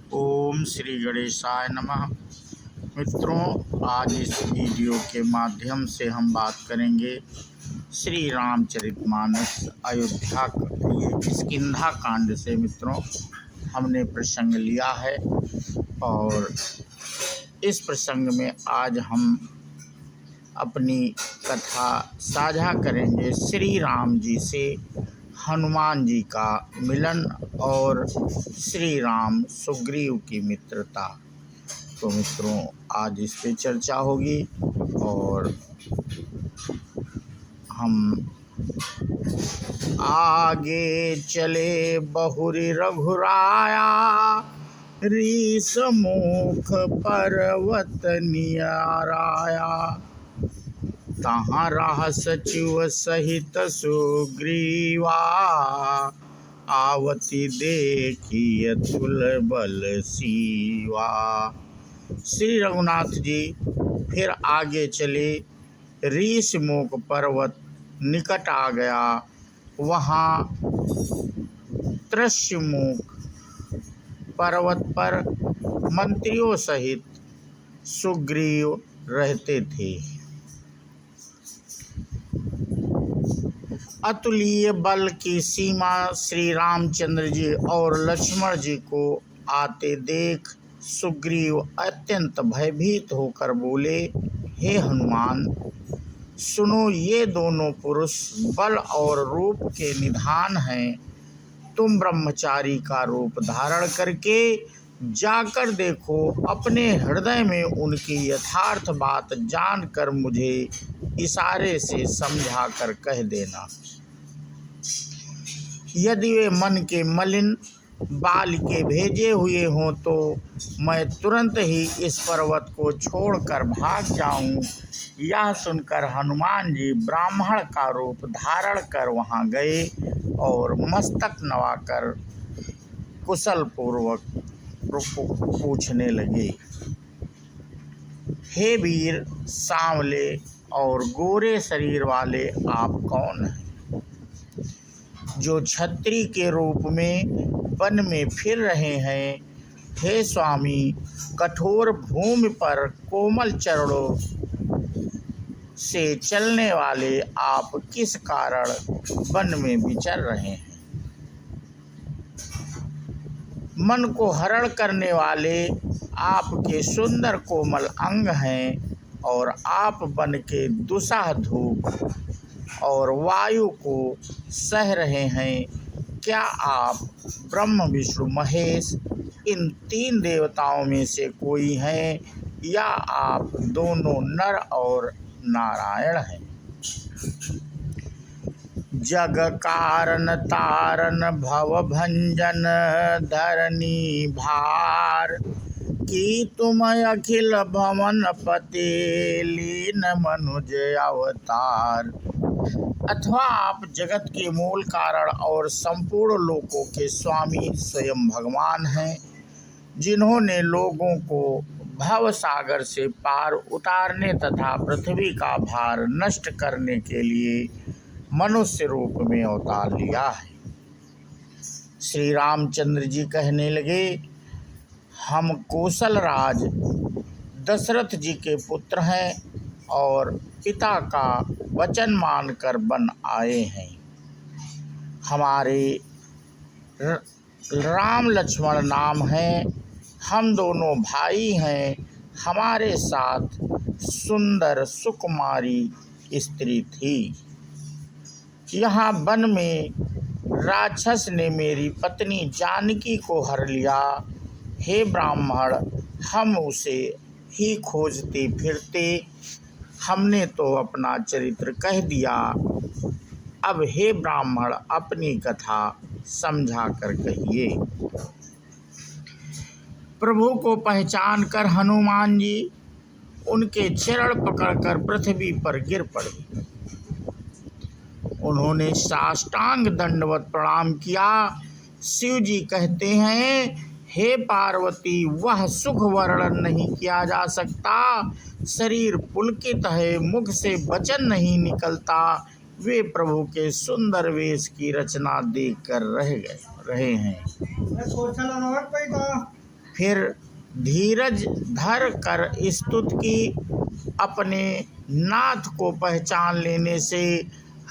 ओम श्री गणेशाय नमः। मित्रों, आज इस वीडियो के माध्यम से हम बात करेंगे श्री रामचरितमानस अयोध्या ये किष्किंधा कांड से। मित्रों, हमने प्रसंग लिया है और इस प्रसंग में आज हम अपनी कथा साझा करेंगे श्री राम जी से हनुमान जी का मिलन और श्री राम सुग्रीव की मित्रता। तो मित्रों, आज इस पे चर्चा होगी और हम आगे चले बहुरी रघुराया, रीस मुख पर्वत नियाराया, तहाँ राह सचिव सहित सुग्रीवा, आवती देखी अतुल बल सीवा। श्री रघुनाथ जी फिर आगे चले, ऋषमुख पर्वत निकट आ गया। वहाँ त्रस्यमुख पर्वत पर मंत्रियों सहित सुग्रीव रहते थे। अतुलीय बल की सीमा श्री रामचंद्र जी और लक्ष्मण जी को आते देख सुग्रीव अत्यंत भयभीत होकर बोले, हे हनुमान, सुनो, ये दोनों पुरुष बल और रूप के निधान हैं। तुम ब्रह्मचारी का रूप धारण करके जाकर देखो, अपने हृदय में उनकी यथार्थ बात जानकर मुझे इशारे से समझा कर कह देना। यदि वे मन के मलिन बाल के भेजे हुए हों तो मैं तुरंत ही इस पर्वत को छोड़कर भाग जाऊं। यह सुनकर हनुमान जी ब्राह्मण का रूप धारण कर वहां गए और मस्तक नवाकर कुशल पूर्वक पूछने लगे, हे वीर, सांवले और गोरे शरीर वाले आप कौन हैं, जो छत्री के रूप में वन में फिर रहे हैं? हे स्वामी, कठोर भूमि पर कोमल चरणों से चलने वाले आप किस कारण वन में विचर रहे हैं? मन को हरण करने वाले आपके सुंदर कोमल अंग हैं और आप वन के दुस्सह धूप और वायु को सह रहे हैं। क्या आप ब्रह्म विष्णु महेश इन तीन देवताओं में से कोई हैं, या आप दोनों नर और नारायण हैं? जग कारण तारण भव भंजन धरनी भार, कि तुम अखिल भवन पते लीन मनुज अवतार। अथवा आप जगत के मूल कारण और संपूर्ण लोकों के स्वामी स्वयं भगवान हैं, जिन्होंने लोगों को भव सागर से पार उतारने तथा पृथ्वी का भार नष्ट करने के लिए मनुष्य रूप में अवतार लिया है। श्री रामचंद्र जी कहने लगे, हम कौशल राज दशरथ जी के पुत्र हैं और पिता का वचन मानकर वन आए हैं। हमारे राम लक्ष्मण नाम हैं, हम दोनों भाई हैं। हमारे साथ सुंदर सुकुमारी स्त्री थी। यहाँ वन में राक्षस ने मेरी पत्नी जानकी को हर लिया। हे ब्राह्मण, हम उसे ही खोजते फिरते, हमने तो अपना चरित्र कह दिया। अब हे ब्राह्मण, अपनी कथा समझा कर कहिए। प्रभु को पहचान कर हनुमान जी उनके चरण पकड़कर पृथ्वी पर गिर पड़े। उन्होंने साष्टांग दंडवत प्रणाम किया। शिव जी कहते हैं, हे पार्वती, वह सुख वर्णन नहीं किया जा सकता। शरीर पुलकित है, मुख से वचन नहीं निकलता। वे प्रभु के सुंदर वेश की रचना देखकर रहे हैं। फिर धीरज धर कर स्तुति की। अपने नाथ को पहचान लेने से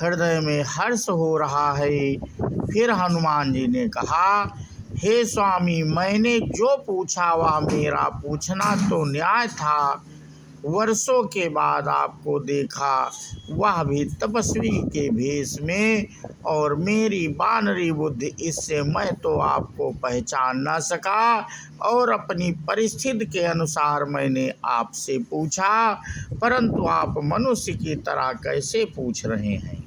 हृदय में हर्ष हो रहा है। फिर हनुमान जी ने कहा, हे स्वामी, मैंने जो पूछा वह मेरा पूछना तो न्याय था। वर्षों के बाद आपको देखा, वह भी तपस्वी के भेष में, और मेरी वानरी बुद्धि, इससे मैं तो आपको पहचान न सका, और अपनी परिस्थिति के अनुसार मैंने आपसे पूछा, परंतु आप मनुष्य की तरह कैसे पूछ रहे हैं।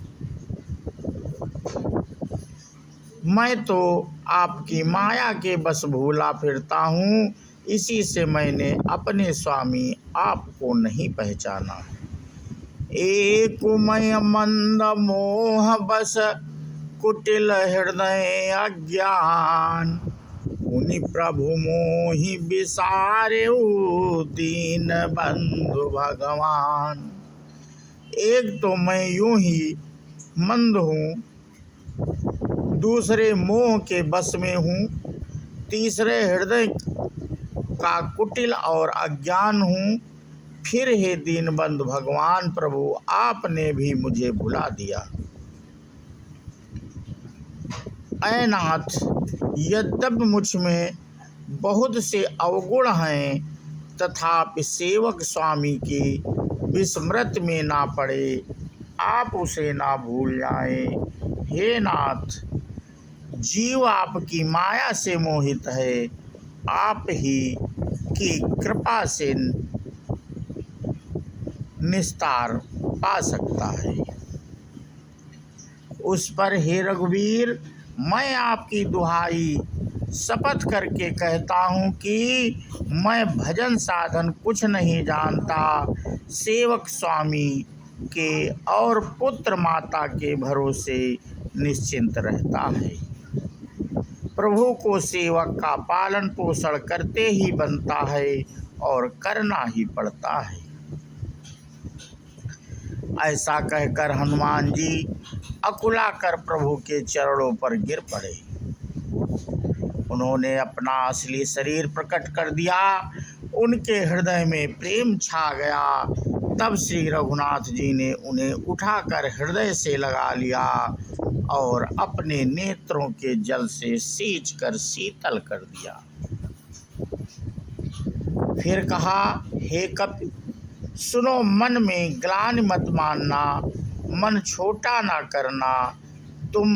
मैं तो आपकी माया के बस भूला फिरता हूँ, इसी से मैंने अपने स्वामी आपको नहीं पहचाना। एक मय मंद मोह बस, कुटिल हृदय अज्ञान, मुनि प्रभु मोहि बिसारेउ, दीन बंधु भगवान। एक तो मैं यूं ही मंद हूँ, दूसरे मोह के बस में हूँ, तीसरे हृदय का कुटिल और अज्ञान हूँ। फिर हे दीनबंधु भगवान प्रभु, आपने भी मुझे भुला दिया। ऐ नाथ, यद्यपि मुझ में बहुत से अवगुण हैं, तथापि सेवक स्वामी की विस्मृति में ना पड़े, आप उसे ना भूल जाएं। हे नाथ, जीव आपकी माया से मोहित है, आप ही की कृपा से निस्तार पा सकता है। उस पर हे रघुवीर, मैं आपकी दुहाई शपथ करके कहता हूँ कि मैं भजन साधन कुछ नहीं जानता, सेवक स्वामी के और पुत्र माता के भरोसे निश्चिंत रहता है। प्रभु को सेवक का पालन पोषण करते ही बनता है और करना ही पड़ता है। ऐसा कहकर हनुमान जी अकुलाकर प्रभु के चरणों पर गिर पड़े। उन्होंने अपना असली शरीर प्रकट कर दिया। उनके हृदय में प्रेम छा गया। तब श्री रघुनाथ जी ने उन्हें उठाकर हृदय से लगा लिया और अपने नेत्रों के जल से सींच कर शीतल कर दिया। फिर कहा, हे कपि, सुनो, मन में ग्लानि मत मानना, मन छोटा ना करना। तुम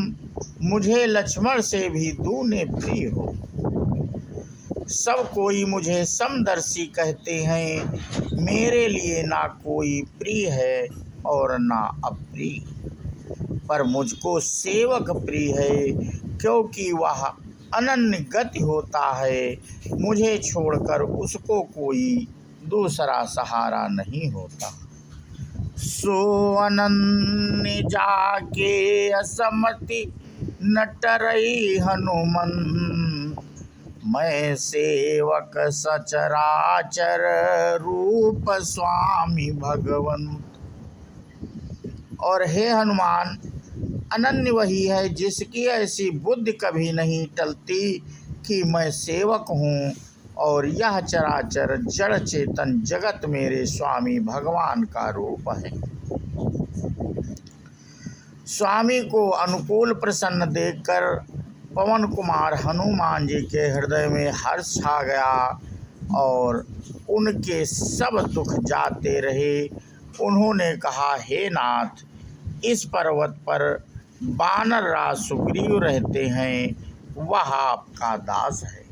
मुझे लक्ष्मण से भी दूने प्रिय हो। सब कोई मुझे समदर्शी कहते हैं, मेरे लिए ना कोई प्रिय है और ना अप्रिय, पर मुझको सेवक प्रिय है, क्योंकि वह अनन्य गति होता है। मुझे छोड़कर उसको कोई दूसरा सहारा नहीं होता। सो अनन्य जाके असमति न टरई हनुमन, मैं सेवक सचराचर रूप स्वामी भगवन। और हे हनुमान, अनन्य वही है जिसकी ऐसी बुद्धि कभी नहीं टलती कि मैं सेवक हूँ और यह चराचर जड़ चेतन जगत मेरे स्वामी भगवान का रूप है। स्वामी को अनुकूल प्रसन्न देखकर पवन कुमार हनुमान जी के हृदय में हर्ष छा गया और उनके सब दुख जाते रहे। उन्होंने कहा, हे नाथ, इस पर्वत पर वानर राज सुग्रीव रहते हैं, वह आपका दास है।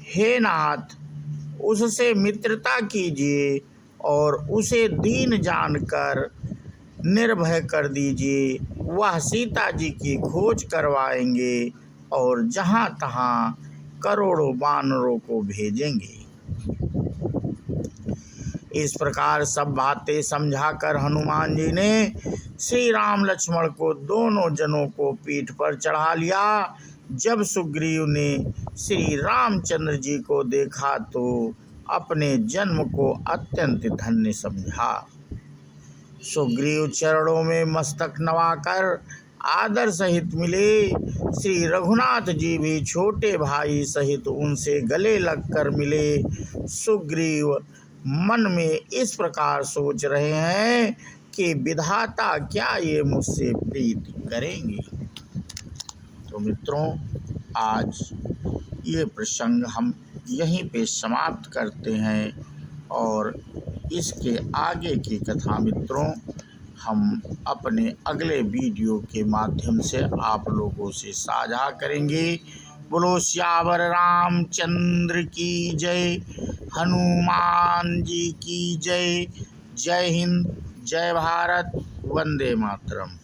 हे नाथ, उससे मित्रता कीजिए और उसे दीन जानकर निर्भय कर दीजिए। वह सीता जी की खोज करवाएंगे और जहाँ तहाँ करोड़ों वानरों को भेजेंगे। इस प्रकार सब बातें समझाकर हनुमान जी ने श्री राम लक्ष्मण को दोनों जनों को पीठ पर चढ़ा लिया। जब सुग्रीव ने श्री रामचंद्र जी को देखा तो अपने जन्म को अत्यंत धन्य समझा। सुग्रीव चरणों में मस्तक नवाकर आदर सहित मिले। श्री रघुनाथ जी भी छोटे भाई सहित उनसे गले लगकर मिले। सुग्रीव मन में इस प्रकार सोच रहे हैं कि विधाता क्या ये मुझसे प्रीति करेंगे। तो मित्रों, आज ये प्रसंग हम यहीं पे समाप्त करते हैं और इसके आगे की कथा मित्रों हम अपने अगले वीडियो के माध्यम से आप लोगों से साझा करेंगे। बोलो श्यावर रामचंद्र की जय, हनुमान जी की जय। जय हिंद, जय भारत, वंदे मातरम।